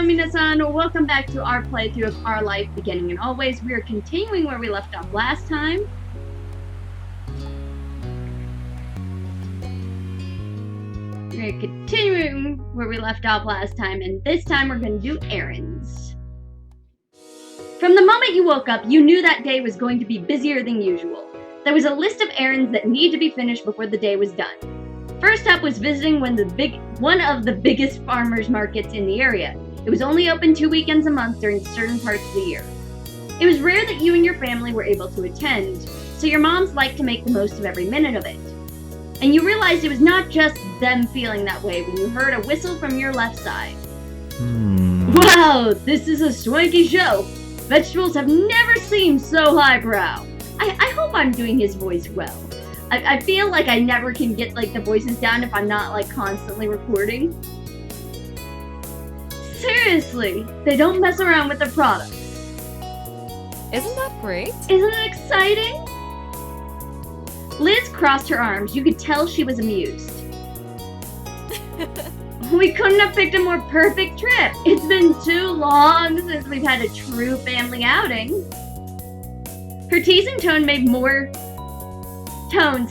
Konnichiwa minasan, welcome back to our playthrough of Our Life Beginning and Always. We are continuing where we left off last time. We're continuing where we left off last time, and this time we're going to do errands. From the moment you woke up, you knew that day was going to be busier than usual. There was a list of errands that needed to be finished before the day was done. First up was visiting one of the biggest farmers markets in the area. It was only open 2 weekends a month during certain parts of the year. It was rare that you and your family were able to attend, so your moms liked to make the most of every minute of it. And you realized it was not just them feeling that way when you heard a whistle from your left side. Wow, this is a swanky show. Vegetables have never seemed so highbrow. I hope I'm doing his voice well. I feel like I never can get the voices down if I'm not constantly recording. Seriously, they don't mess around with the products. Isn't that great? Isn't it exciting? Liz crossed her arms. You could tell she was amused. We couldn't have picked a more perfect trip. It's been too long since we've had a true family outing. Her teasing tone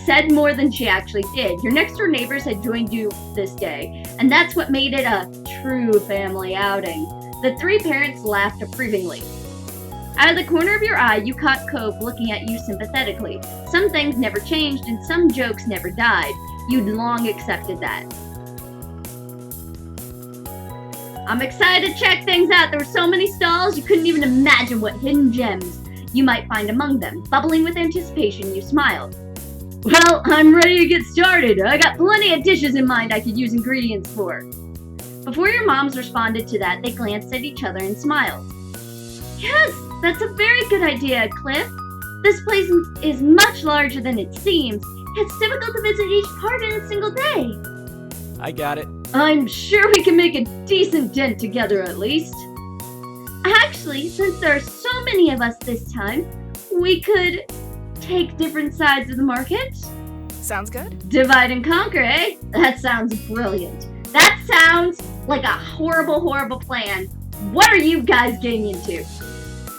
said more than she actually did. Your next door neighbors had joined you this day, and that's what made it a true family outing. The three parents laughed approvingly. Out of the corner of your eye, you caught Cove looking at you sympathetically. Some things never changed, and some jokes never died. You'd long accepted that. I'm excited to check things out. There were so many stalls, you couldn't even imagine what hidden gems you might find among them. Bubbling with anticipation, you smiled. Well, I'm ready to get started. I got plenty of dishes in mind I could use ingredients for. Before your moms responded to that, they glanced at each other and smiled. Yes, that's a very good idea, Cliff. This place is much larger than it seems. It's difficult to visit each part in a single day. I got it. I'm sure we can make a decent dent together at least. Actually, since there are so many of us this time, we could take different sides of the market. Sounds good. Divide and conquer, eh? That sounds brilliant. That sounds like a horrible, horrible plan. What are you guys getting into?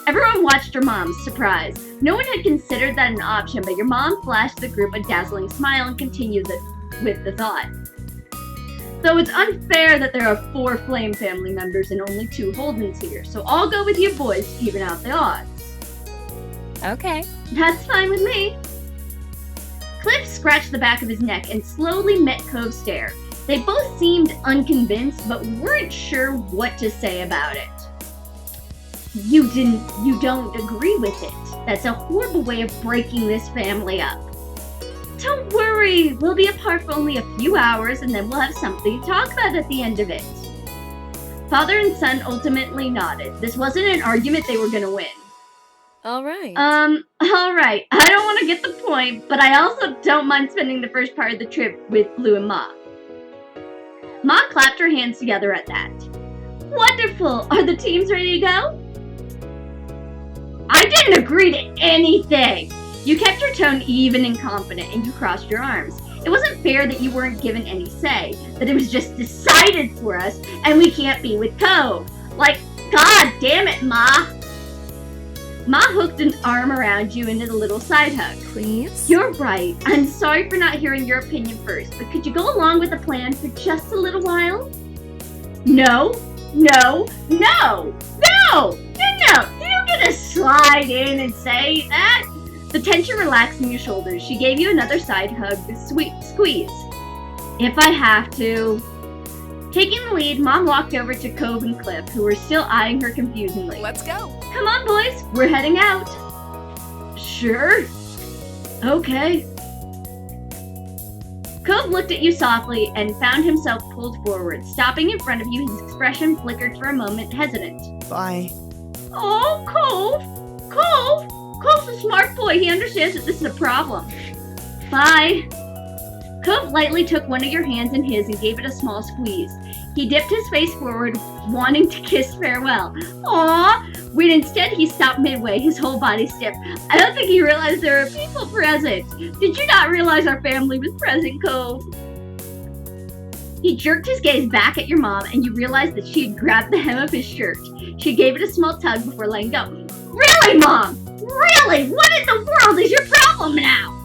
Everyone watched your mom, surprised. No one had considered that an option, but your mom flashed the group a dazzling smile and continued with the thought. Though it's unfair that there are 4 Flame family members and only 2 Holdens here, so I'll go with you boys to even out the odds. Okay. That's fine with me. Cliff scratched the back of his neck and slowly met Cove's stare. They both seemed unconvinced, but weren't sure what to say about it. You don't agree with it. That's a horrible way of breaking this family up. Don't worry, we'll be apart for only a few hours and then we'll have something to talk about at the end of it. Father and son ultimately nodded. This wasn't an argument they were going to win. Alright. Alright. I don't want to get the point, but I also don't mind spending the first part of the trip with Blue and Ma. Ma clapped her hands together at that. Wonderful! Are the teams ready to go? I didn't agree to anything! You kept your tone even and confident, and you crossed your arms. It wasn't fair that you weren't given any say, that it was just decided for us, and we can't be with Cove. God damn it, Ma! Ma hooked an arm around you and did a little side hug. Please? You're right. I'm sorry for not hearing your opinion first, but could you go along with the plan for just a little while? No. No. No. No. No. You don't get to slide in and say that. The tension relaxed in your shoulders. She gave you another side hug, sweet squeeze. If I have to. Taking the lead, Mom walked over to Cove and Cliff, who were still eyeing her confusingly. Let's go. Come on, boys. We're heading out. Sure. Okay. Cove looked at you softly and found himself pulled forward. Stopping in front of you, his expression flickered for a moment, hesitant. Bye. Oh, Cove! Cove! Cove's a smart boy. He understands that this is a problem. Bye. Cove lightly took one of your hands in his and gave it a small squeeze. He dipped his face forward, wanting to kiss farewell. Aww! When instead he stopped midway, his whole body stiff. I don't think he realized there were people present. Did you not realize our family was present, Cove? He jerked his gaze back at your mom, and you realized that she had grabbed the hem of his shirt. She gave it a small tug before letting go. Really, Mom? Really? What in the world is your problem now?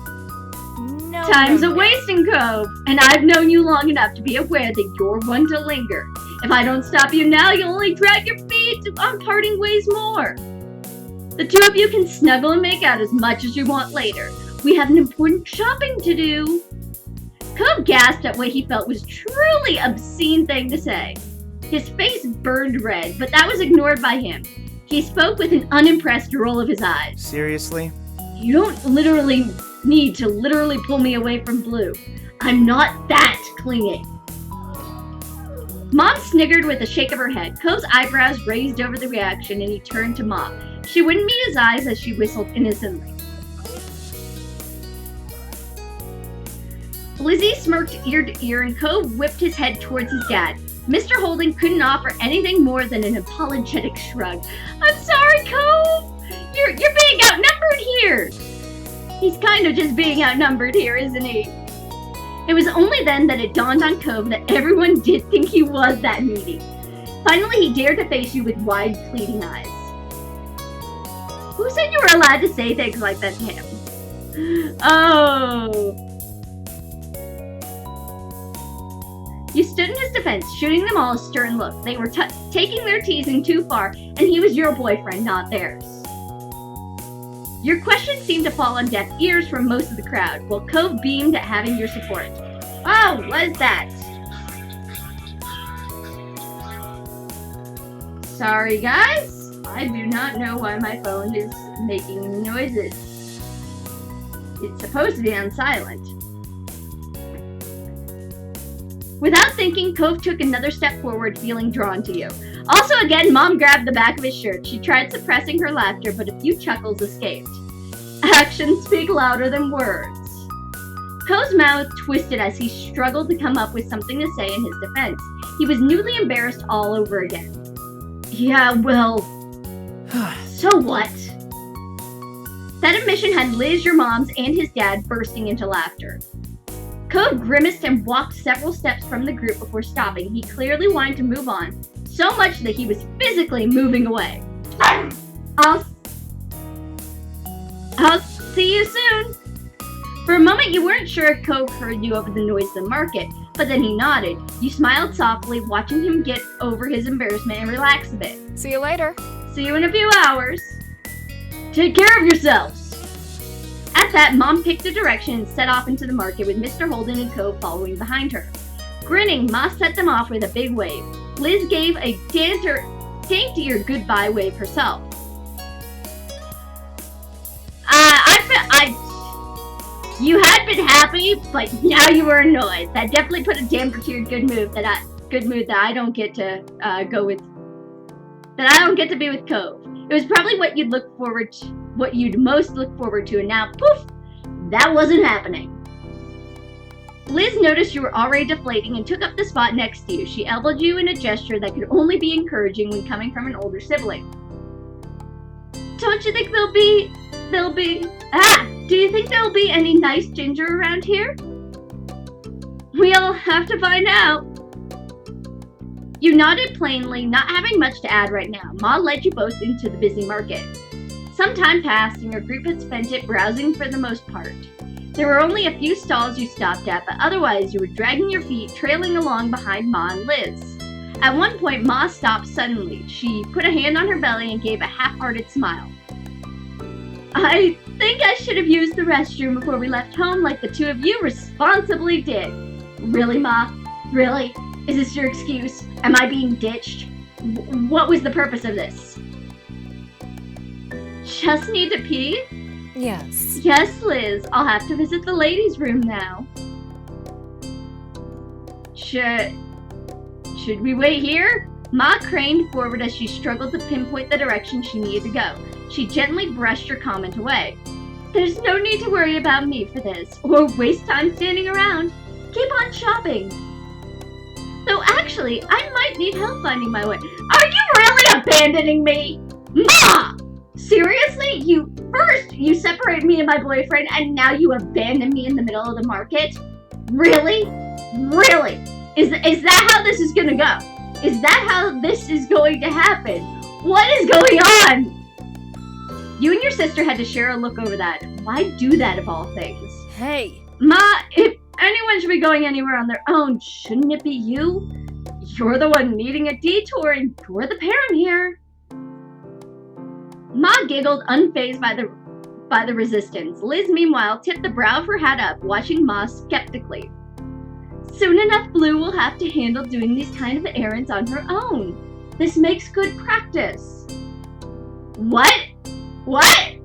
No. Time's a wasting, Cove, and I've known you long enough to be aware that you're one to linger. If I don't stop you now, you'll only drag your feet on parting ways more. The two of you can snuggle and make out as much as you want later. We have an important shopping to do. Cove gasped at what he felt was truly obscene thing to say. His face burned red, but that was ignored by him. He spoke with an unimpressed roll of his eyes. Seriously? You don't literally need to literally pull me away from Blue. I'm not that clingy. Mom sniggered with a shake of her head. Cove's eyebrows raised over the reaction, and he turned to Mom. She wouldn't meet his eyes as she whistled innocently. Lizzie smirked ear to ear, and Cove whipped his head towards his dad. Mr. Holden couldn't offer anything more than an apologetic shrug. I'm sorry, Cove! You're being outnumbered here! He's kind of just being outnumbered here, isn't he? It was only then that it dawned on Cove that everyone did think he was that needy. Finally, he dared to face you with wide, pleading eyes. Who said you were allowed to say things like that to him? Oh... You stood in his defense, shooting them all a stern look. They were taking their teasing too far, and he was your boyfriend, not theirs. Your question seemed to fall on deaf ears from most of the crowd, while Cove beamed at having your support. Oh, what is that? Sorry, guys. I do not know why my phone is making noises. It's supposed to be on silent. Without thinking, Cove took another step forward, feeling drawn to you. Also again, Mom grabbed the back of his shirt. She tried suppressing her laughter, but a few chuckles escaped. Actions speak louder than words. Cove's mouth twisted as he struggled to come up with something to say in his defense. He was newly embarrassed all over again. Yeah, well... so what? That admission had Liz, your mom's, and his dad bursting into laughter. Cove grimaced and walked several steps from the group before stopping. He clearly wanted to move on, so much that he was physically moving away. I'll see you soon. For a moment, you weren't sure if Cove heard you over the noise of the market, but then he nodded. You smiled softly, watching him get over his embarrassment and relax a bit. See you later. See you in a few hours. Take care of yourselves. At that, Mom picked a direction and set off into the market with Mr. Holden and Cove following behind her. Grinning, Ma set them off with a big wave. Liz gave a daintier goodbye wave herself. You had been happy, but now you were annoyed. That definitely put a damper to your good mood that I don't get to go with. That I don't get to be with Cove. It was probably what you'd most look forward to, and now, poof, that wasn't happening. Liz noticed you were already deflating and took up the spot next to you. She elbowed you in a gesture that could only be encouraging when coming from an older sibling. Don't you think do you think there'll be any nice ginger around here? We'll have to find out. You nodded plainly, not having much to add right now. Ma led you both into the busy market. Some time passed, and your group had spent it browsing for the most part. There were only a few stalls you stopped at, but otherwise you were dragging your feet, trailing along behind Ma and Liz. At one point, Ma stopped suddenly. She put a hand on her belly and gave a half-hearted smile. I think I should have used the restroom before we left home like the two of you responsibly did. Really, Ma? Really? Is this your excuse? Am I being ditched? What was the purpose of this? Just need to pee? Yes. Yes, Liz. I'll have to visit the ladies' room now. Should we wait here? Ma craned forward as she struggled to pinpoint the direction she needed to go. She gently brushed your comment away. There's no need to worry about me for this, or waste time standing around. Keep on shopping. Though actually, I might need help finding my way. Are you really abandoning me? Ma! Seriously? First you separate me and my boyfriend, and now you abandon me in the middle of the market? Really? Really? Is that how this is gonna go? Is that how this is going to happen? What is going on? You and your sister had to share a look over that. Why do that of all things? Hey. Ma, if anyone should be going anywhere on their own, shouldn't it be you? You're the one needing a detour and you're the parent here. Ma giggled, unfazed by the resistance. Liz, meanwhile, tipped the brow of her hat up, watching Ma skeptically. Soon enough, Blue will have to handle doing these kind of errands on her own. This makes good practice. What? What?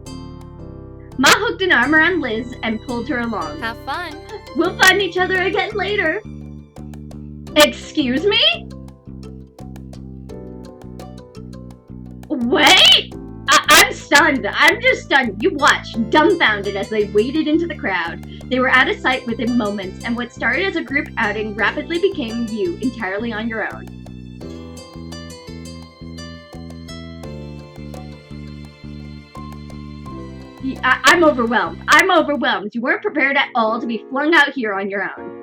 Ma hooked an arm around Liz and pulled her along. Have fun. We'll find each other again later. Excuse me? Wait! I'm stunned. I'm just stunned. You watched, dumbfounded, as they waded into the crowd. They were out of sight within moments, and what started as a group outing rapidly became you, entirely on your own. I'm overwhelmed. I'm overwhelmed. You weren't prepared at all to be flung out here on your own.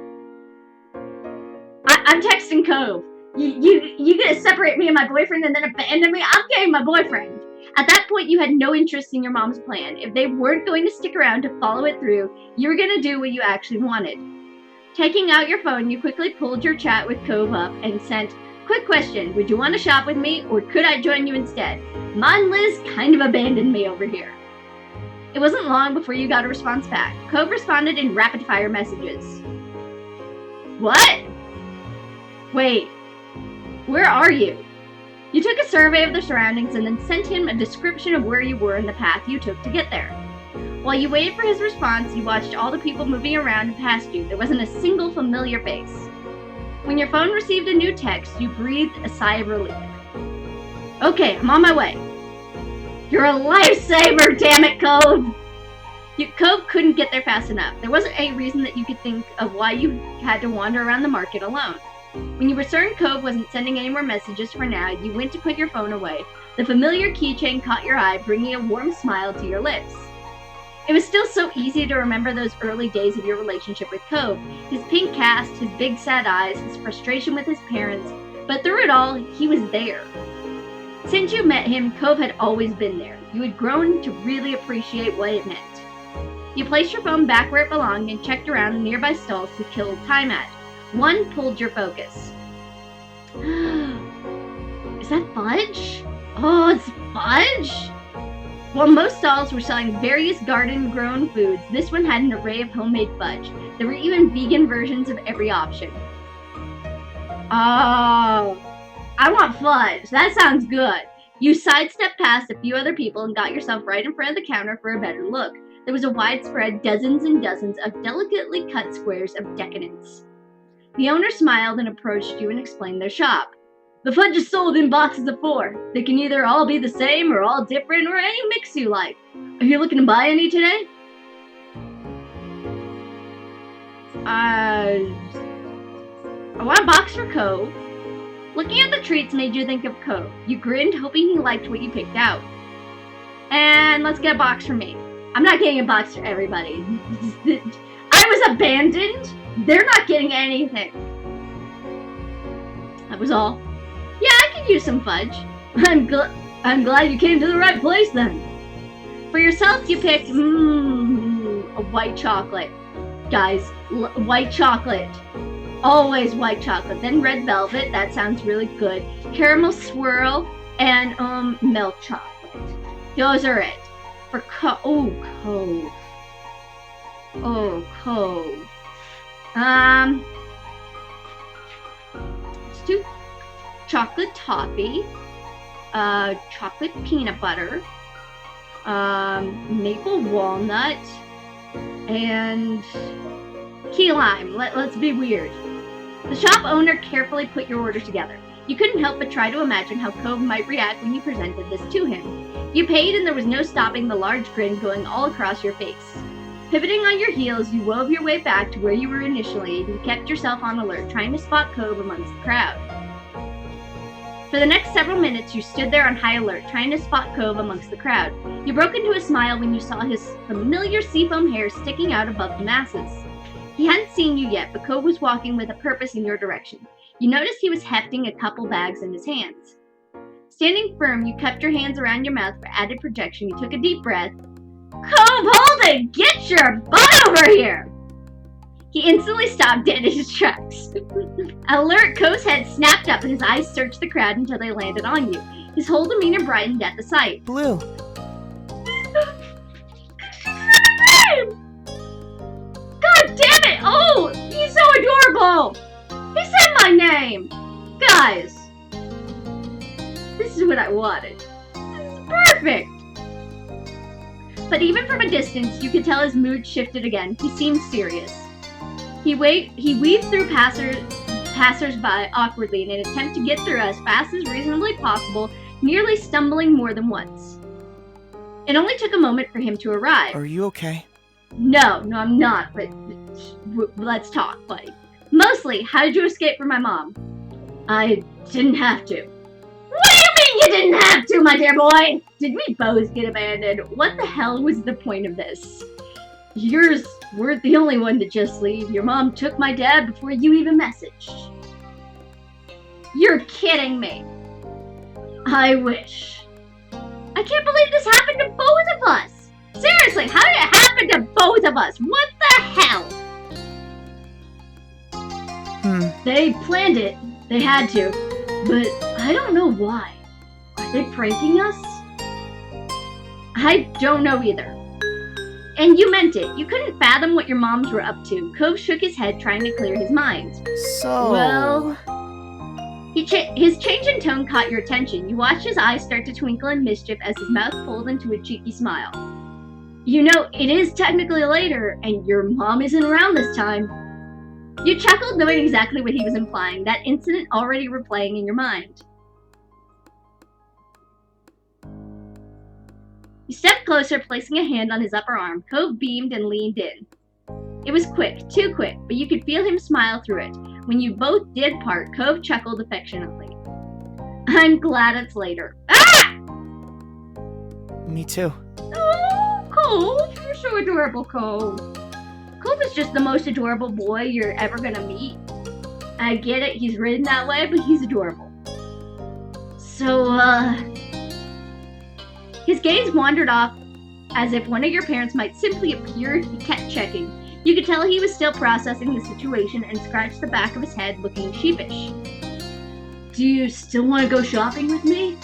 I'm texting Cove. You gonna separate me and my boyfriend and then abandon me? I'm getting my boyfriend. At that point, you had no interest in your mom's plan. If they weren't going to stick around to follow it through, you were gonna do what you actually wanted. Taking out your phone, you quickly pulled your chat with Cove up and sent, "Quick question, would you want to shop with me, or could I join you instead? Ma and Liz kind of abandoned me over here." It wasn't long before you got a response back. Cove responded in rapid-fire messages. What? Wait, where are you? You took a survey of the surroundings and then sent him a description of where you were and the path you took to get there. While you waited for his response, you watched all the people moving around and past you. There wasn't a single familiar face. When your phone received a new text, you breathed a sigh of relief. Okay, I'm on my way. You're a lifesaver, damn it, Cove! Cove couldn't get there fast enough. There wasn't any reason that you could think of why you had to wander around the market alone. When you were certain Cove wasn't sending any more messages for now, you went to put your phone away. The familiar keychain caught your eye, bringing a warm smile to your lips. It was still so easy to remember those early days of your relationship with Cove. His pink cast, his big sad eyes, his frustration with his parents, but through it all, he was there. Since you met him, Cove had always been there. You had grown to really appreciate what it meant. You placed your phone back where it belonged and checked around the nearby stalls to kill time at. One pulled your focus. Is that fudge? Oh, it's fudge? While most stalls were selling various garden-grown foods, this one had an array of homemade fudge. There were even vegan versions of every option. Oh, I want fudge. That sounds good. You sidestepped past a few other people and got yourself right in front of the counter for a better look. There was a widespread dozens and dozens of delicately cut squares of decadence. The owner smiled and approached you and explained their shop. The fudge is sold in boxes of 4. They can either all be the same or all different or any mix you like. Are you looking to buy any today? I want a box for Cove. Looking at the treats made you think of Cove. You grinned, hoping he liked what you picked out. And let's get a box for me. I'm not getting a box for everybody. I was abandoned. They're not getting anything. That was all. Yeah, I could use some fudge. I'm glad you came to the right place then. For yourself, you picked, a white chocolate. Guys, white chocolate. Always white chocolate. Then red velvet, that sounds really good. Caramel swirl, and milk chocolate. Those are it. For Cove. Oh, Cove. Let's do chocolate toffee, chocolate peanut butter, maple walnut, and key lime. Let's be weird. The shop owner carefully put your order together. You couldn't help but try to imagine how Cove might react when you presented this to him. You paid and there was no stopping the large grin going all across your face. Pivoting on your heels, you wove your way back to where you were initially and kept yourself on alert, trying to spot Cove amongst the crowd. For the next several minutes, you stood there on high alert, trying to spot Cove amongst the crowd. You broke into a smile when you saw his familiar seafoam hair sticking out above the masses. He hadn't seen you yet, but Cove was walking with a purpose in your direction. You noticed he was hefting a couple bags in his hands. Standing firm, you cupped your hands around your mouth for added protection. You took a deep breath. Cove, hold it! Get your butt over here! He instantly stopped dead in his tracks. Alert, Cove's head snapped up and his eyes searched the crowd until they landed on you. His whole demeanor brightened at the sight. Blue. God damn it! Oh, he's so adorable! He said my name! Guys, this is what I wanted. This is perfect! But even from a distance, you could tell his mood shifted again. He seemed serious. He weaved through passers-by awkwardly in an attempt to get through as fast as reasonably possible, nearly stumbling more than once. It only took a moment for him to arrive. Are you okay? No, I'm not, but let's talk, buddy. Mostly, how did you escape from my mom? I didn't have to. What do you mean you didn't have to, my dear boy? Did we both get abandoned? What the hell was the point of this? Yours weren't the only one to just leave. Your mom took my dad before you even messaged. You're kidding me. I wish. I can't believe this happened to both of us. Seriously, how did it happen to both of us? What the hell? They planned it. They had to. But I don't know why. Are they pranking us? I don't know either. And you meant it. You couldn't fathom what your moms were up to. Cove shook his head, trying to clear his mind. So... Well... His change in tone caught your attention. You watched his eyes start to twinkle in mischief as his mouth pulled into a cheeky smile. You know, it is technically later, and your mom isn't around this time. You chuckled, knowing exactly what he was implying, that incident already replaying in your mind. You stepped closer, placing a hand on his upper arm. Cove beamed and leaned in. It was quick, too quick, but you could feel him smile through it. When you both did part, Cove chuckled affectionately. I'm glad it's later. Ah! Me too. Oh, Cove, you're so adorable, Cove. Cove is just the most adorable boy you're ever gonna meet. I get it, he's written that way, but he's adorable. So, his gaze wandered off as if one of your parents might simply appear if he kept checking. You could tell he was still processing the situation and scratched the back of his head, looking sheepish. Do you still want to go shopping with me?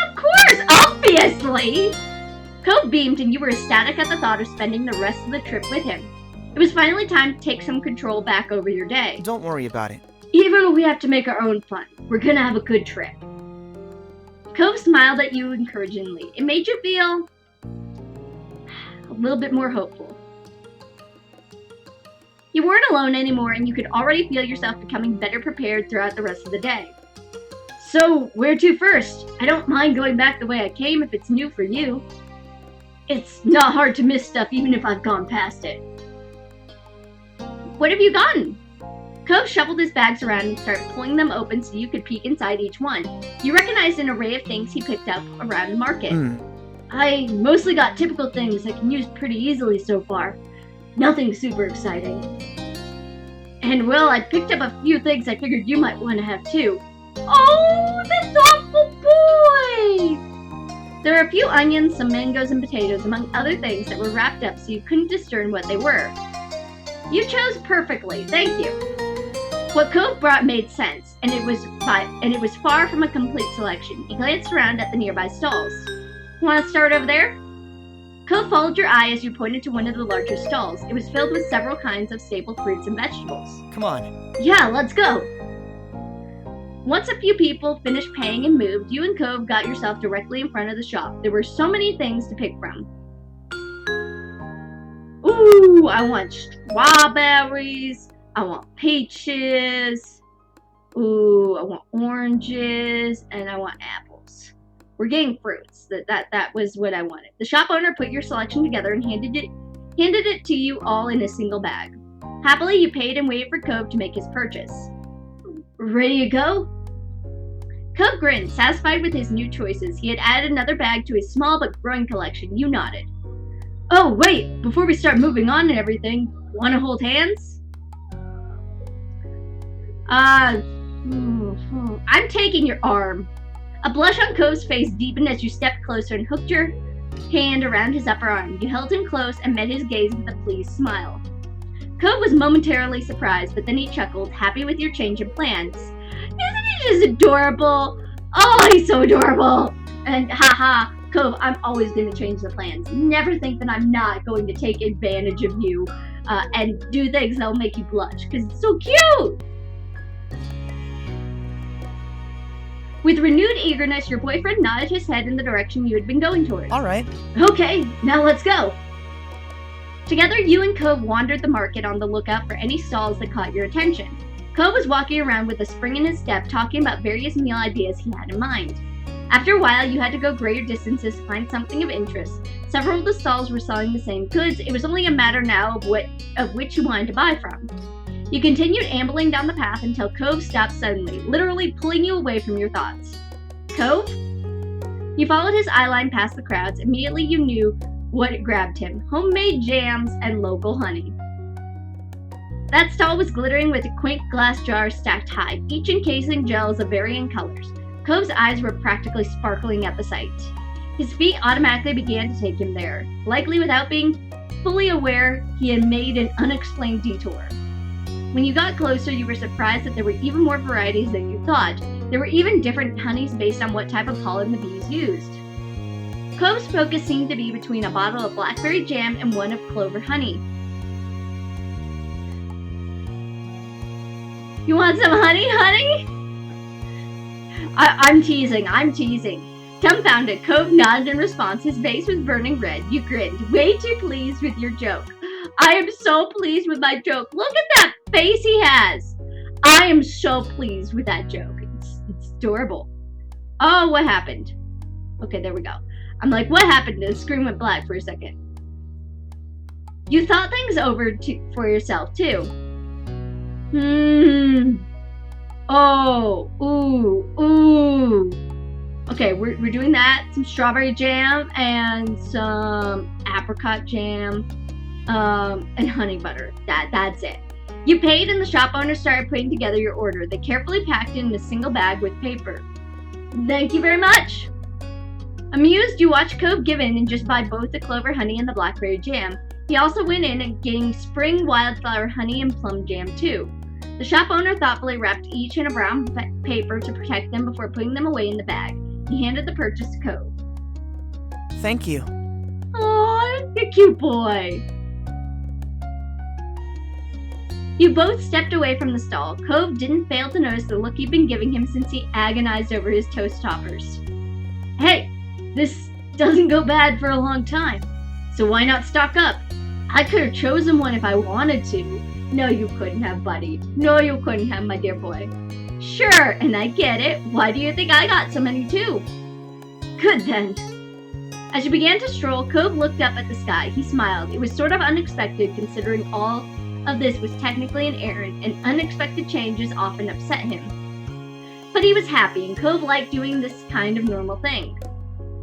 Of course, obviously! Cove beamed and you were ecstatic at the thought of spending the rest of the trip with him. It was finally time to take some control back over your day. Don't worry about it. Even when we have to make our own fun, we're gonna have a good trip. Cove smiled at you encouragingly. It made you feel a little bit more hopeful. You weren't alone anymore, and you could already feel yourself becoming better prepared throughout the rest of the day. So, where to first? I don't mind going back the way I came if it's new for you. It's not hard to miss stuff even if I've gone past it. What have you gotten? Cove shuffled his bags around and started pulling them open so you could peek inside each one. You recognized an array of things he picked up around the market. I mostly got typical things I can use pretty easily so far. Nothing super exciting. And well, I picked up a few things I figured you might want to have too. Oh, the thoughtful boy! There are a few onions, some mangoes, and potatoes, among other things that were wrapped up so you couldn't discern what they were. You chose perfectly, thank you. What Cove brought made sense, and it was far from a complete selection. He glanced around at the nearby stalls. Want to start over there? Cove followed your eye as you pointed to one of the larger stalls. It was filled with several kinds of staple fruits and vegetables. Come on. Yeah, let's go. Once a few people finished paying and moved, you and Cove got yourself directly in front of the shop. There were so many things to pick from. Ooh, I want strawberries. I want peaches. Ooh, I want oranges, and I want apples. We're getting fruits. That was what I wanted. The shop owner put your selection together and handed it to you all in a single bag. Happily, you paid and waited for Cove to make his purchase. Ready to go? Cove grinned, satisfied with his new choices. He had added another bag to his small but growing collection. You nodded. Oh, wait! Before we start moving on and everything, Wanna hold hands? I'm taking your arm. A blush on Cove's face deepened as you stepped closer and hooked your hand around his upper arm. You held him close and met his gaze with a pleased smile. Cove was momentarily surprised, but then he chuckled, happy with your change of plans. Isn't he just adorable? Oh, he's so adorable! And haha, Cove, I'm always going to change the plans. Never think that I'm not going to take advantage of you and do things that'll make you blush, because it's so cute! With renewed eagerness, your boyfriend nodded his head in the direction you had been going towards. All right. Okay, now let's go. Together, you and Cove wandered the market on the lookout for any stalls that caught your attention. Cove was walking around with a spring in his step, talking about various meal ideas he had in mind. After a while, you had to go greater distances to find something of interest. Several of the stalls were selling the same goods. It was only a matter now of which you wanted to buy from. You continued ambling down the path until Cove stopped suddenly, literally pulling you away from your thoughts. Cove? You followed his eyeline past the crowds. Immediately you knew what grabbed him: homemade jams and local honey. That stall was glittering with quaint glass jars stacked high, each encasing gels of varying colors. Cove's eyes were practically sparkling at the sight. His feet automatically began to take him there. Likely without being fully aware, he had made an unexplained detour. When you got closer, you were surprised that there were even more varieties than you thought. There were even different honeys based on what type of pollen the bees used. Cove's focus seemed to be between a bottle of blackberry jam and one of clover honey. You want some honey, honey? I'm teasing. Dumbfounded, Cove nodded in response. His face was burning red. You grinned, way too pleased with your joke. I am so pleased with my joke. Look at that face he has. I am so pleased with that joke. It's adorable. Oh, what happened? Okay, there we go. I'm like, what happened? The screen went black for a second. You thought things over for yourself, too. Oh, ooh. Okay, we're doing that. Some strawberry jam and some apricot jam and honey butter. That's it. You paid and the shop owner started putting together your order. They carefully packed it in a single bag with paper. Thank you very much. Amused, you watched Cove give in and just buy both the clover honey and the blackberry jam. He also went in and getting spring wildflower honey and plum jam too. The shop owner thoughtfully wrapped each in a brown paper to protect them before putting them away in the bag. He handed the purchase to Cove. Thank you. Aw, you cute boy. You both stepped away from the stall. Cove didn't fail to notice the look you'd been giving him since he agonized over his toast toppers. Hey, this doesn't go bad for a long time, so why not stock up? I could have chosen one if I wanted to. No, you couldn't have, buddy. No, you couldn't have, my dear boy. Sure, and I get it. Why do you think I got so many too? Good then. As you began to stroll, Cove looked up at the sky. He smiled. It was sort of unexpected considering all of this was technically an errand, and unexpected changes often upset him. But he was happy, and Cove liked doing this kind of normal thing.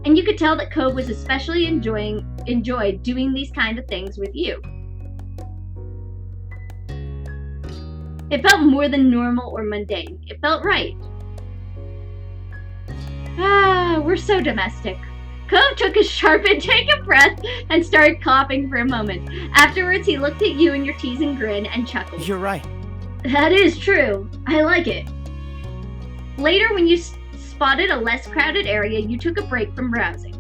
And you could tell that Cove was especially enjoyed doing these kind of things with you. It felt more than normal or mundane. It felt right. We're so domestic. Cove took a sharp intake of breath and started coughing for a moment. Afterwards, he looked at you and your teasing grin and chuckled. You're right. That is true. I like it. Later, when you spotted a less crowded area, you took a break from browsing.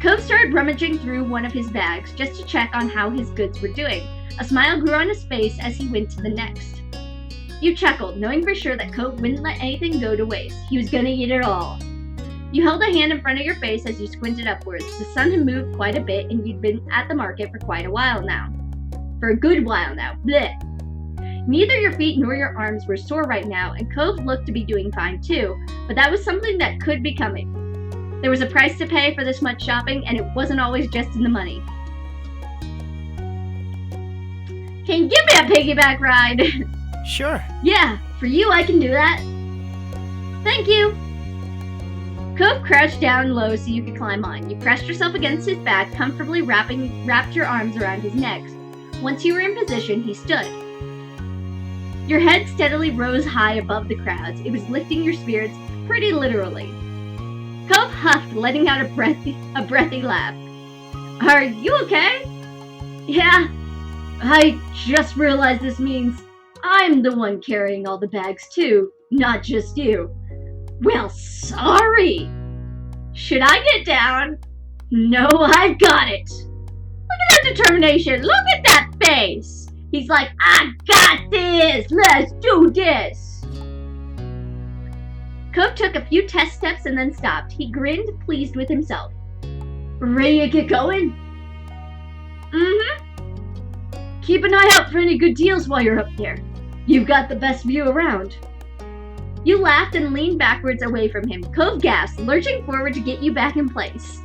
Cove started rummaging through one of his bags just to check on how his goods were doing. A smile grew on his face as he went to the next. You chuckled, knowing for sure that Cove wouldn't let anything go to waste. He was gonna eat it all. You held a hand in front of your face as you squinted upwards. The sun had moved quite a bit, and you'd been at the market for quite a while now. For a good while now. Blech. Neither your feet nor your arms were sore right now, and Cove looked to be doing fine too, but that was something that could be coming. There was a price to pay for this much shopping, and it wasn't always just in the money. Can you give me a piggyback ride? Sure. Yeah, for you I can do that. Thank you. Cove crouched down low so you could climb on. You pressed yourself against his back, comfortably wrapped your arms around his neck. Once you were in position, he stood. Your head steadily rose high above the crowds. It was lifting your spirits pretty literally. Cove huffed, letting out a breathy laugh. Are you okay? Yeah, I just realized this means I'm the one carrying all the bags too, not just you. Well, sorry. Should I get down? No, I've got it. Look at that determination. Look at that face. He's like, I got this. Let's do this. Cove took a few test steps and then stopped. He grinned, pleased with himself. Ready to get going? Mm-hmm. Keep an eye out for any good deals while you're up there. You've got the best view around. You laughed and leaned backwards away from him. Cove gasped, lurching forward to get you back in place.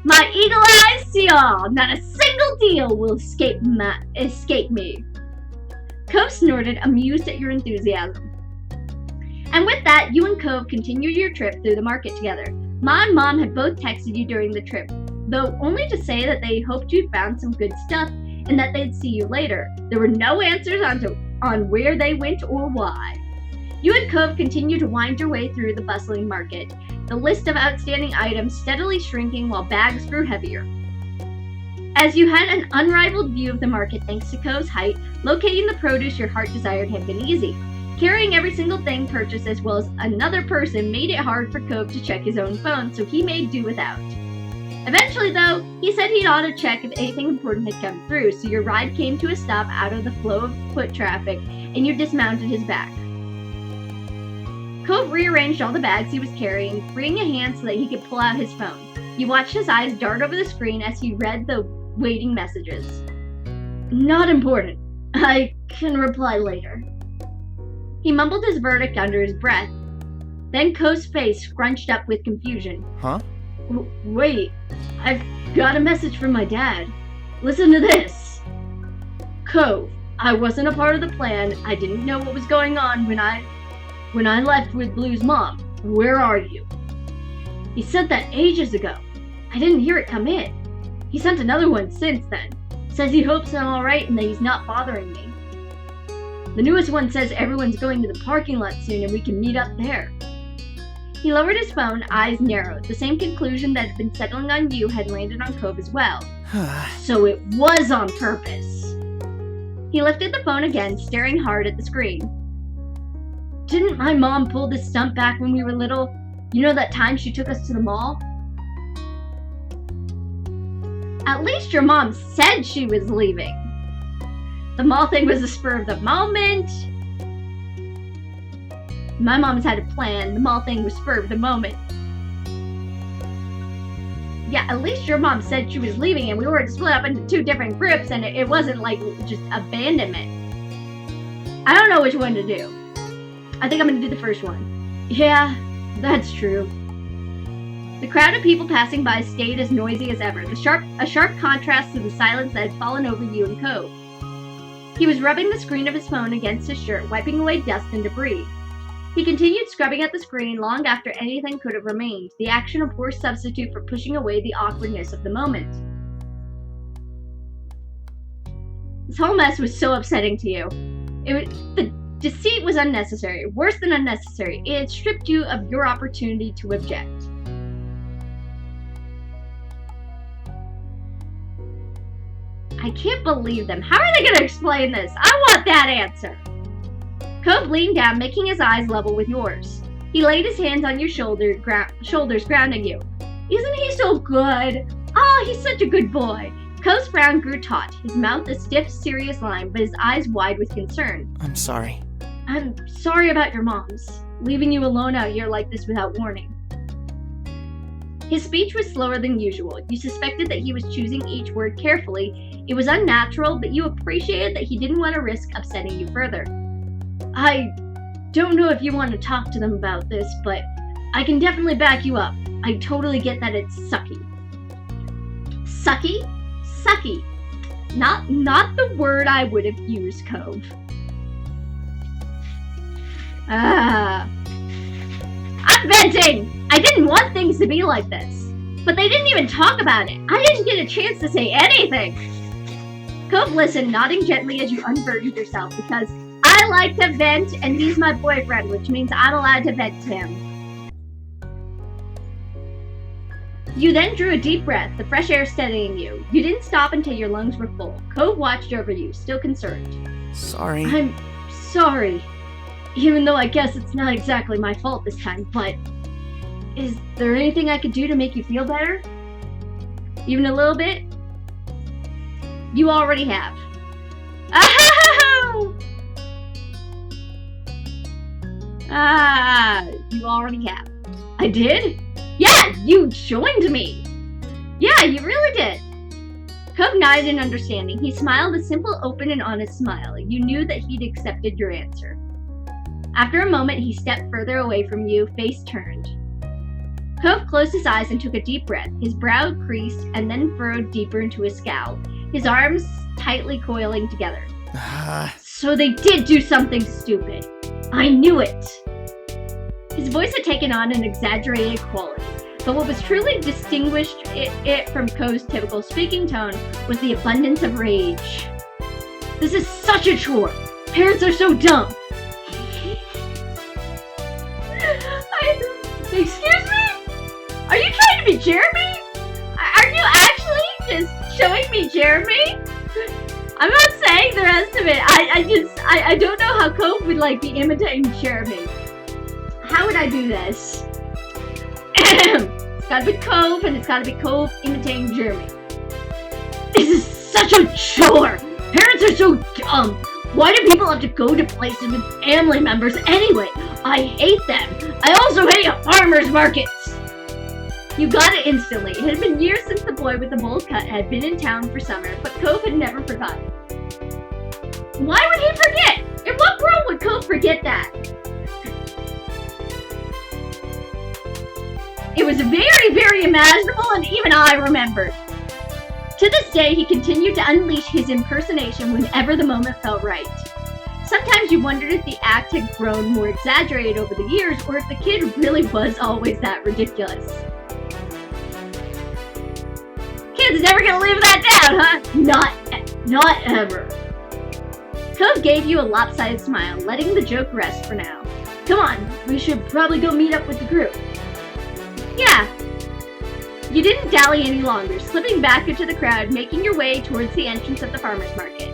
My eagle eyes see all. Not a single deal will escape me. Cove snorted, amused at your enthusiasm. And with that, you and Cove continued your trip through the market together. Ma and Mom had both texted you during the trip, though only to say that they hoped you'd found some good stuff and that they'd see you later. There were no answers on where they went or why. You and Cove continued to wind your way through the bustling market, the list of outstanding items steadily shrinking while bags grew heavier. As you had an unrivaled view of the market thanks to Cove's height, locating the produce your heart desired had been easy. Carrying every single thing purchased as well as another person made it hard for Cove to check his own phone, so he made do without. Eventually, though, he said he'd ought to check if anything important had come through, so your ride came to a stop out of the flow of foot traffic, and you dismounted his back. Cove rearranged all the bags he was carrying, freeing a hand so that he could pull out his phone. You watched his eyes dart over the screen as he read the waiting messages. Not important. I can reply later. He mumbled his verdict under his breath. Then Cove's face scrunched up with confusion. Huh? Wait, I've got a message from my dad. Listen to this. Cove, I wasn't a part of the plan. I didn't know what was going on when I left with Blue's mom. Where are you? He sent that ages ago. I didn't hear it come in. He sent another one since then. Says he hopes I'm alright and that he's not bothering me. The newest one says everyone's going to the parking lot soon and we can meet up there. He lowered his phone, eyes narrowed. The same conclusion that had been settling on you had landed on Cove as well. So it was on purpose. He lifted the phone again, staring hard at the screen. Didn't my mom pull this stunt back when we were little? You know that time she took us to the mall? At least your mom said she was leaving. The mall thing was a spur of the moment. My mom's had a plan. The mall thing was spur of the moment. Yeah, at least your mom said she was leaving and we were split up into two different groups and it wasn't like just abandonment. I don't know which one to do. I think I'm gonna do the first one. Yeah, that's true. The crowd of people passing by stayed as noisy as ever, a sharp contrast to the silence that had fallen over you and Cove. He was rubbing the screen of his phone against his shirt, wiping away dust and debris. He continued scrubbing at the screen long after anything could have remained, the action a poor substitute for pushing away the awkwardness of the moment. This whole mess was so upsetting to you. The deceit was unnecessary, worse than unnecessary. It had stripped you of your opportunity to object. I can't believe them. How are they going to explain this? I want that answer. Cove leaned down, making his eyes level with yours. He laid his hands on your shoulders, grounding you. Isn't he so good? Oh, he's such a good boy. Cove's frown grew taut, his mouth a stiff, serious line, but his eyes wide with concern. I'm sorry. I'm sorry about your moms, leaving you alone out here like this without warning. His speech was slower than usual. You suspected that he was choosing each word carefully. It was unnatural, but you appreciated that he didn't want to risk upsetting you further. I don't know if you want to talk to them about this, but I can definitely back you up. I totally get that it's sucky. Sucky? Sucky. Not the word I would have used, Cove. I'm venting! I didn't want things to be like this. But they didn't even talk about it. I didn't get a chance to say anything. Cove listened, nodding gently as you unburdened yourself, because I like to vent, and he's my boyfriend, which means I'm allowed to vent to him. You then drew a deep breath, the fresh air steadying you. You didn't stop until your lungs were full. Cove watched over you, still concerned. Sorry. I'm sorry. Even though I guess it's not exactly my fault this time, but is there anything I could do to make you feel better? Even a little bit? You already have. You already have. I did? Yeah, you joined me! Yeah, you really did. Cove nodded in understanding. He smiled a simple, open, and honest smile. You knew that he'd accepted your answer. After a moment, he stepped further away from you, face turned. Cove closed his eyes and took a deep breath. His brow creased and then furrowed deeper into a scowl, his arms tightly coiling together. So they did do something stupid. I knew it! His voice had taken on an exaggerated quality, but what was truly distinguished it from Cove's typical speaking tone was the abundance of rage. This is such a chore! Parents are so dumb! Excuse me? Are you trying to be Jeremy? Are you actually just showing me Jeremy? I'm not saying the rest of it. I don't know how Cove would be imitating Jeremy. How would I do this? It's gotta be Cove, and it's gotta be Cove imitating Jeremy. This is such a chore! Parents are so dumb! Why do people have to go to places with family members anyway? I hate them! I also hate farmers markets! You got it instantly. It had been years since the boy with the bowl cut had been in town for summer, but Cove had never forgotten. Why would he forget? In what world would Cove forget that? It was very, very imaginable, and even I remembered. To this day, he continued to unleash his impersonation whenever the moment felt right. Sometimes you wondered if the act had grown more exaggerated over the years, or if the kid really was always that ridiculous. Kid's never gonna live that down, huh? Not ever. Cove gave you a lopsided smile, letting the joke rest for now. Come on, we should probably go meet up with the group. Yeah. You didn't dally any longer, slipping back into the crowd, making your way towards the entrance of the farmer's market.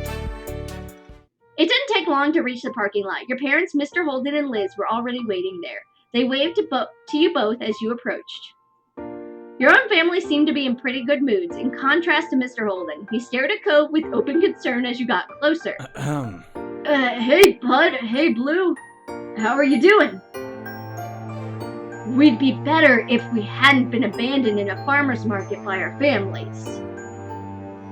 It didn't take long to reach the parking lot. Your parents, Mr. Holden and Liz, were already waiting there. They waved to you both as you approached. Your own family seemed to be in pretty good moods, in contrast to Mr. Holden. He stared at Cove with open concern as you got closer. Hey, Bud. Hey, Blue. How are you doing? We'd be better if we hadn't been abandoned in a farmer's market by our families.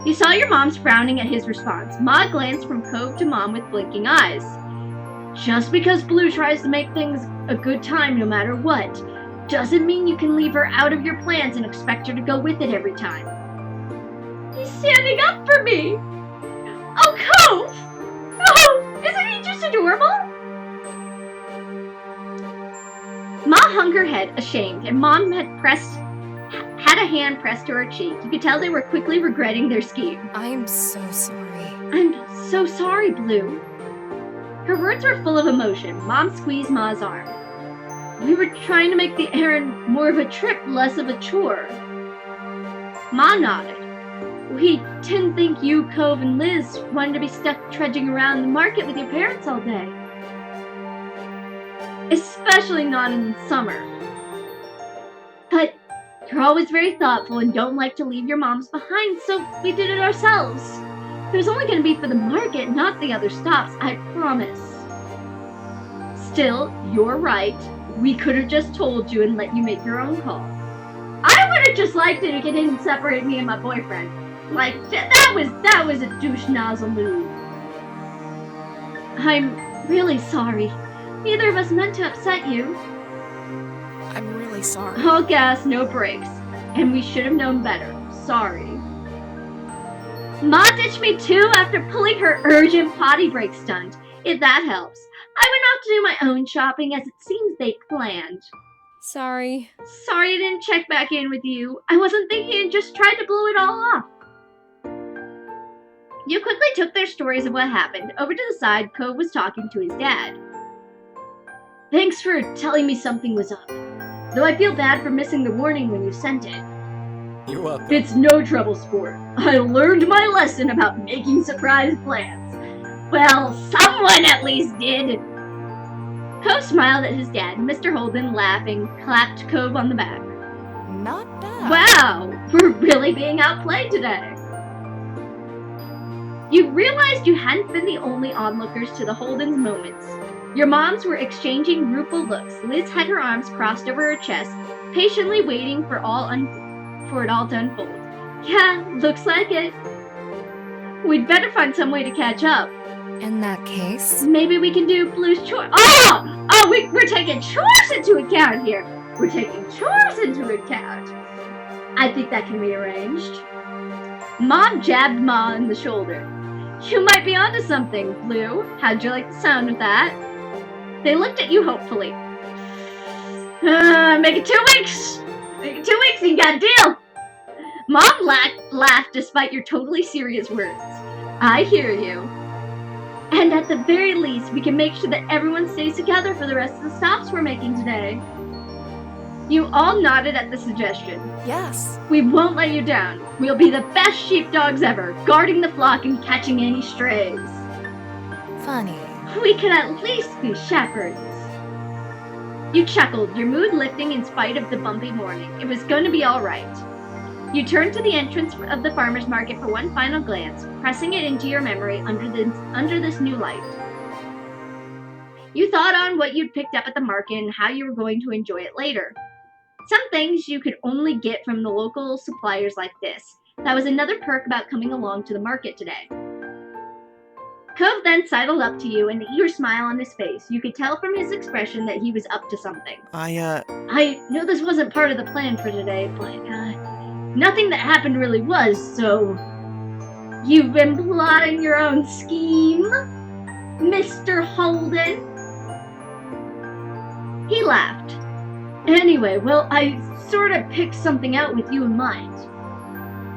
You saw your mom's frowning at his response. Ma glanced from Cove to Mom with blinking eyes. Just because Blue tries to make things a good time no matter what, doesn't mean you can leave her out of your plans and expect her to go with it every time. He's standing up for me! Oh, Cove! Oh, isn't he just adorable? Ma hung her head, ashamed, and Mom had a hand pressed to her cheek. You could tell they were quickly regretting their scheme. I'm so sorry. I'm so sorry, Blue. Her words were full of emotion. Mom squeezed Ma's arm. We were trying to make the errand more of a trip, less of a chore. Ma nodded. We didn't think you, Cove, and Liz wanted to be stuck trudging around the market with your parents all day. Especially not in the summer. But you're always very thoughtful and don't like to leave your moms behind, so we did it ourselves. It was only going to be for the market, not the other stops, I promise. Still, you're right. We could have just told you and let you make your own call. I would have just liked it if it didn't separate me and my boyfriend. That was a douche nozzle move. I'm really sorry. Neither of us meant to upset you. I'm really sorry. All gas, no brakes. And we should have known better. Sorry. Ma ditched me too after pulling her urgent potty break stunt, if that helps. I went off to do my own shopping as it seems they planned. Sorry. Sorry I didn't check back in with you. I wasn't thinking and just tried to blow it all off. You quickly took their stories of what happened. Over to the side, Cove was talking to his dad. Thanks for telling me something was up. Though I feel bad for missing the warning when you sent it. You're welcome. It's no trouble, sport. I learned my lesson about making surprise plans. Well, someone at least did. Cove smiled at his dad, and Mr. Holden, laughing, clapped Cove on the back. Not bad. Wow, we're really being outplayed today. You realized you hadn't been the only onlookers to the Holden's moments. Your moms were exchanging rueful looks. Liz had her arms crossed over her chest, patiently waiting for it all to unfold. Yeah, looks like it. We'd better find some way to catch up. In that case, Maybe we can do Blue's chores. We're taking chores into account here. We're taking chores into account. I think that can be arranged. Mom jabbed Ma in the shoulder. You might be onto something, Blue. How'd you like the sound of that? They looked at you hopefully. Make it 2 weeks. Make it 2 weeks and you got a deal. Mom laughed despite your totally serious words. I hear you. And at the very least, we can make sure that everyone stays together for the rest of the stops we're making today. You all nodded at the suggestion. yes. We won't let you down. We'll be the best sheepdogs ever, guarding the flock and catching any strays. Funny. We can at least be shepherds. You chuckled, your mood lifting in spite of the bumpy morning. It was going to be all right. You turned to the entrance of the farmer's market for one final glance, pressing it into your memory under this new light. You thought on what you'd picked up at the market and how you were going to enjoy it later. Some things you could only get from the local suppliers like this. That was another perk about coming along to the market today. Cove then sidled up to you, an eager smile on his face. You could tell from his expression that he was up to something. I know this wasn't part of the plan for today, but nothing that happened really was, so you've been plotting your own scheme, Mr. Holden? He laughed. Anyway, well, I sort of picked something out with you in mind.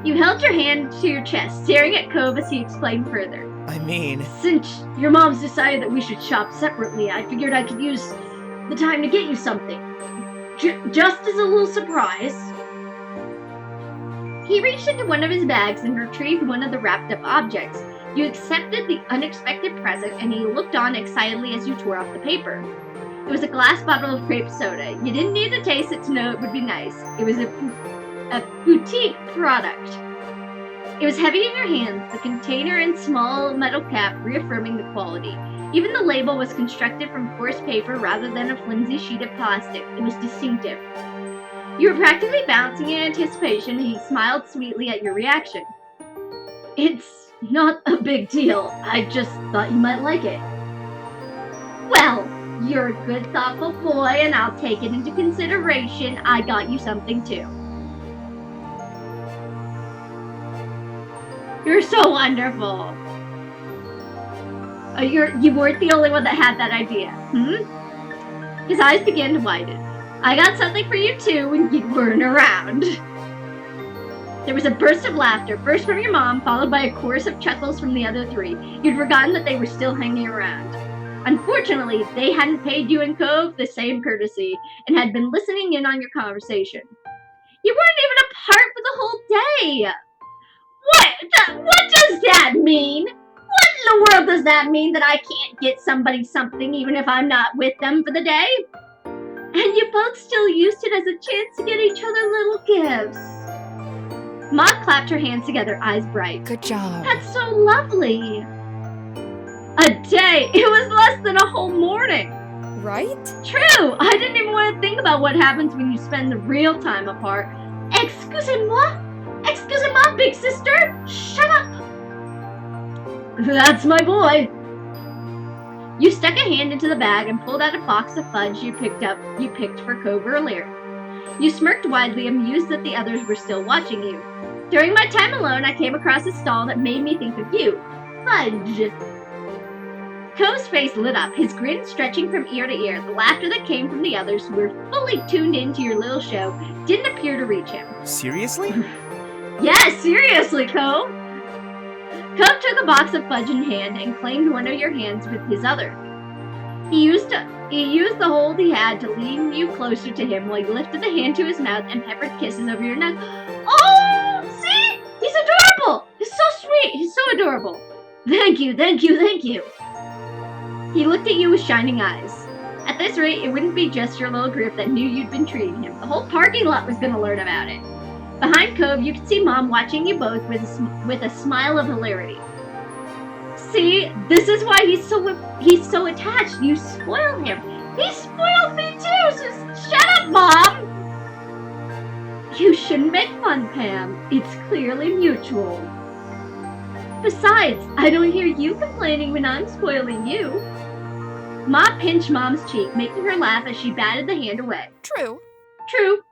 You held your hand to your chest, staring at Cove as he explained further. I mean, Since your moms decided that we should shop separately, I figured I could use the time to get you something. Just as a little surprise. He reached into one of his bags and retrieved one of the wrapped up objects. You accepted the unexpected present and he looked on excitedly as you tore off the paper. It was a glass bottle of grape soda. You didn't need to taste it to know it would be nice. It was a boutique product. It was heavy in your hands, the container and small metal cap reaffirming the quality. Even the label was constructed from coarse paper rather than a flimsy sheet of plastic. It was distinctive. You were practically bouncing in anticipation and he smiled sweetly at your reaction. It's not a big deal. I just thought you might like it. Well, you're a good, thoughtful boy, and I'll take it into consideration. I got you something too. You're so wonderful. You weren't the only one that had that idea, His eyes began to widen. I got something for you too when you weren't around. There was a burst of laughter, first from your mom, followed by a chorus of chuckles from the other three. You'd forgotten that they were still hanging around. Unfortunately, they hadn't paid you and Cove the same courtesy and had been listening in on your conversation. You weren't even apart for the whole day. What does that mean? What in the world does that mean that I can't get somebody something even if I'm not with them for the day? And you both still used it as a chance to get each other little gifts. Maud clapped her hands together, eyes bright. Good job. That's so lovely. A day? It was less than a whole morning. Right? True. I didn't even want to think about what happens when you spend the real time apart. Excusez-moi? Excusez-moi, big sister? Shut up. That's my boy. You stuck a hand into the bag and pulled out a box of fudge you picked for Cove earlier. You smirked widely, amused that the others were still watching you. During my time alone, I came across a stall that made me think of you. Fudge. Cove's face lit up, his grin stretching from ear to ear. The laughter that came from the others, who were fully tuned into your little show, didn't appear to reach him. seriously? Yeah, seriously, Cove. Cove took a box of fudge in hand and claimed one of your hands with his other. He used the hold he had to lean you closer to him while he lifted the hand to his mouth and peppered kisses over your neck. Oh, see? He's adorable! He's so sweet! He's so adorable! Thank you, thank you, thank you! He looked at you with shining eyes. At this rate, it wouldn't be just your little group that knew you'd been treating him. The whole parking lot was going to learn about it. Behind Cove, you could see Mom watching you both with a smile of hilarity. See, this is why he's so attached. You spoil him. He spoiled me too. So shut up, Mom. You shouldn't make fun, Pam. It's clearly mutual. Besides, I don't hear you complaining when I'm spoiling you. Ma pinched Mom's cheek, making her laugh as she batted the hand away. True. True.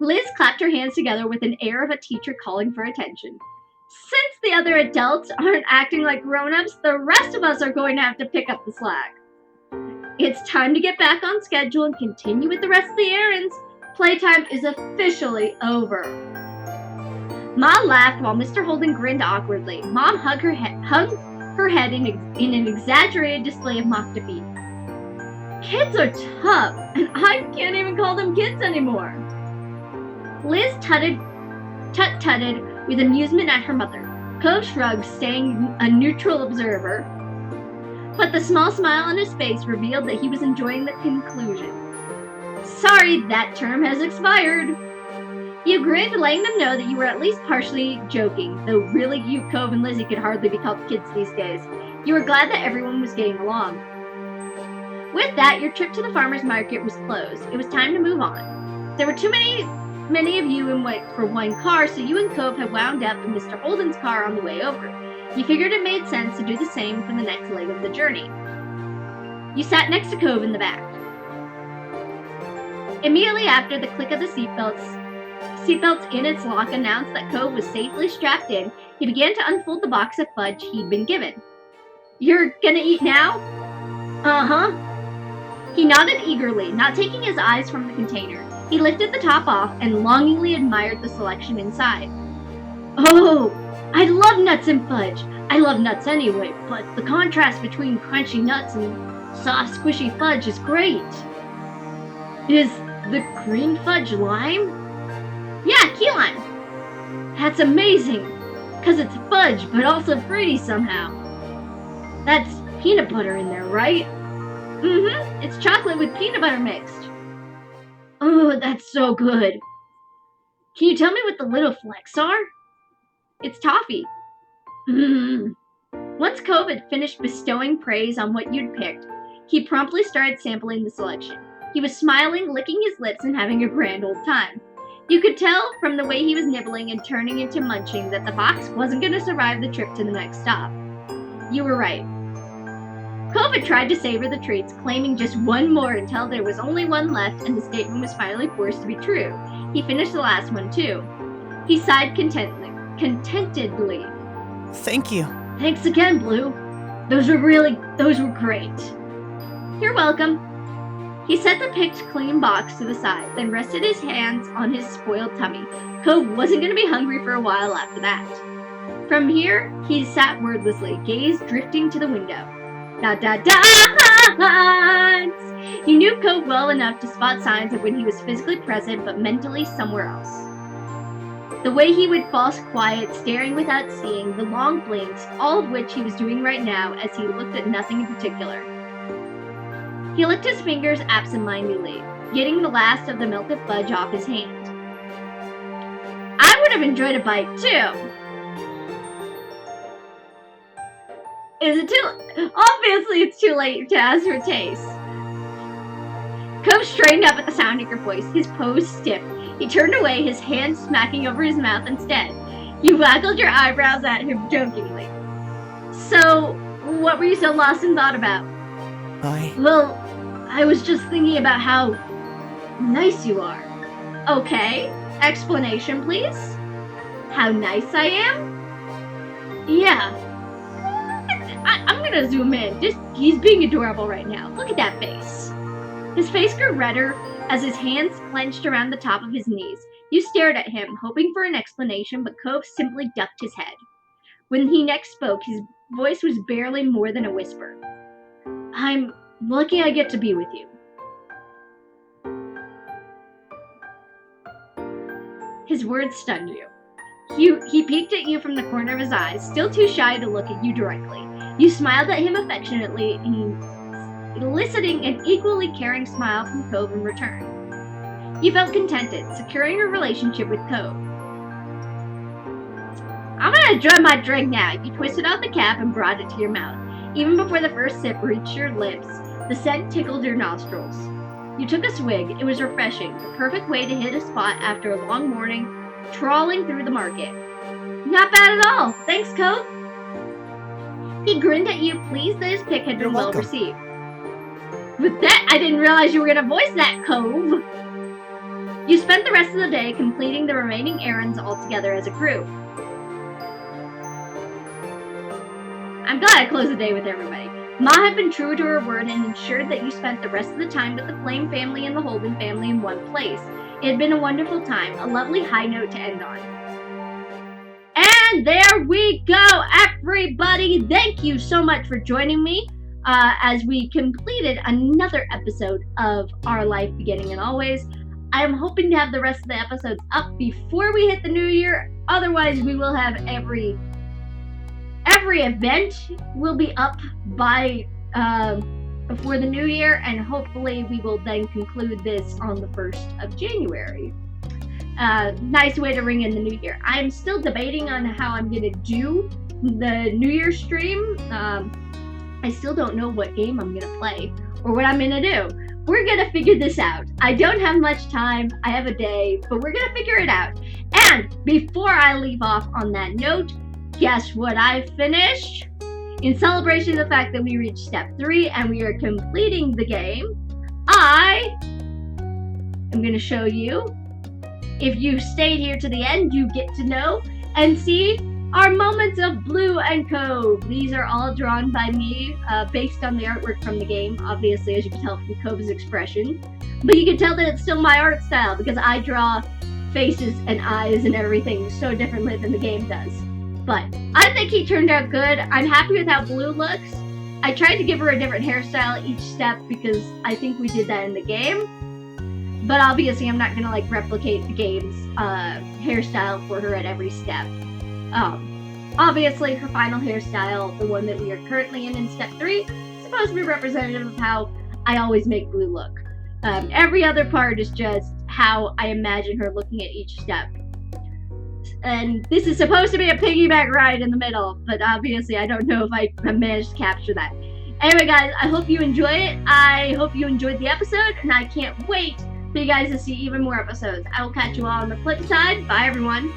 Liz clapped her hands together with an air of a teacher calling for attention. Since the other adults aren't acting like grown-ups, the rest of us are going to have to pick up the slack. It's time to get back on schedule and continue with the rest of the errands. Playtime is officially over. Ma laughed while Mr. Holden grinned awkwardly. Mom hugged her head in an exaggerated display of mock defeat. Kids are tough, and I can't even call them kids anymore. Liz tut-tutted with amusement at her mother. Cove shrugged, staying a neutral observer, but the small smile on his face revealed that he was enjoying the conclusion. Sorry, that term has expired. You grinned, letting them know that you were at least partially joking, though really you, Cove, and Lizzie could hardly be called kids these days. You were glad that everyone was getting along. With that, your trip to the farmer's market was closed. It was time to move on. There were too many of you in wait for one car, so you and Cove had wound up in Mr. Holden's car on the way over. You figured it made sense to do the same for the next leg of the journey. You sat next to Cove in the back. Immediately after the click of the seatbelts in its lock announced that Cove was safely strapped in, he began to unfold the box of fudge he'd been given. You're gonna eat now? Uh-huh. He nodded eagerly, not taking his eyes from the container. He lifted the top off and longingly admired the selection inside. Oh, I love nuts and fudge. I love nuts anyway, but the contrast between crunchy nuts and soft, squishy fudge is great. Is the green fudge lime? Yeah, key lime. That's amazing, because it's fudge, but also fruity somehow. That's peanut butter in there, right? Mm-hmm, it's chocolate with peanut butter mixed. Oh, that's so good. Can you tell me what the little flecks are? It's toffee. Once Cove had finished bestowing praise on what you'd picked, he promptly started sampling the selection. He was smiling, licking his lips, and having a grand old time. You could tell from the way he was nibbling and turning into munching that the box wasn't going to survive the trip to the next stop. You were right. Cove had tried to savor the treats, claiming just one more until there was only one left and the statement was finally forced to be true. He finished the last one too. He sighed contentedly. Thank you. Thanks again, Blue. Those were great. You're welcome. He set the picked clean box to the side, then rested his hands on his spoiled tummy. Cove wasn't going to be hungry for a while after that. From here, he sat wordlessly, gaze drifting to the window. He knew Cove well enough to spot signs of when he was physically present but mentally somewhere else. The way he would fall quiet, staring without seeing, the long blinks, all of which he was doing right now as he looked at nothing in particular. He licked his fingers absent-mindedly, getting the last of the melted fudge off his hand. I would have enjoyed a bite too. Is it too? Obviously, it's too late to ask for taste. Cove straightened up at the sound of your voice, his pose stiff. He turned away, his hand smacking over his mouth instead. You waggled your eyebrows at him jokingly. So, what were you so lost in thought about? Well, I was just thinking about how nice you are. Okay, explanation please? How nice I am? Yeah. I'm gonna zoom in. He's being adorable right now. Look at that face. His face grew redder as his hands clenched around the top of his knees. You stared at him, hoping for an explanation, but Cove simply ducked his head. When he next spoke, his voice was barely more than a whisper. I'm lucky I get to be with you. His words stunned you. He peeked at you from the corner of his eyes, still too shy to look at you directly. You smiled at him affectionately, eliciting an equally caring smile from Cove in return. You felt contented, securing a relationship with Cove. I'm gonna enjoy my drink now. You twisted off the cap and brought it to your mouth. Even before the first sip reached your lips, the scent tickled your nostrils. You took a swig. It was refreshing, the perfect way to hit a spot after a long morning trawling through the market. Not bad at all. Thanks, Cove. He grinned at you, pleased that his pick had been well received. With that, I didn't realize you were gonna voice that, Cove. You spent the rest of the day completing the remaining errands all together as a crew. I'm glad I closed the day with everybody. Ma had been true to her word and ensured that you spent the rest of the time with the Flame family and the Holden family in one place. It had been a wonderful time, a lovely high note to end on. And there we go, everybody! Thank you so much for joining me as we completed another episode of Our Life Beginning and Always. I'm hoping to have the rest of the episodes up before we hit the new year. Otherwise, we will have every event will be up by before the new year, and hopefully we will then conclude this on the 1st of January. Nice way to ring in the new year. I'm still debating on how I'm gonna do the new year stream. I still don't know what game I'm gonna play or what I'm gonna do. We're gonna figure this out. I don't have much time. I have a day, but we're gonna figure it out. And before I leave off on that note, guess what I finished? In celebration of the fact that we reached step 3 and we are completing the game, I am going to show you. If you stayed here to the end, you get to know and see our moments of Blue and Cove. These are all drawn by me, based on the artwork from the game, obviously, as you can tell from Cove's expression. But you can tell that it's still my art style because I draw faces and eyes and everything so differently than the game does. But I think he turned out good. I'm happy with how Blue looks. I tried to give her a different hairstyle each step because I think we did that in the game. But obviously I'm not gonna replicate the game's hairstyle for her at every step. Obviously her final hairstyle, the one that we are currently in step 3, is supposed to be representative of how I always make Blue look. Every other part is just how I imagine her looking at each step. And this is supposed to be a piggyback ride in the middle, but obviously I don't know if I managed to capture that. Anyway, guys, I hope you enjoy it. I hope you enjoyed the episode, and I can't wait for you guys to see even more episodes. I will catch you all on the flip side. Bye, everyone.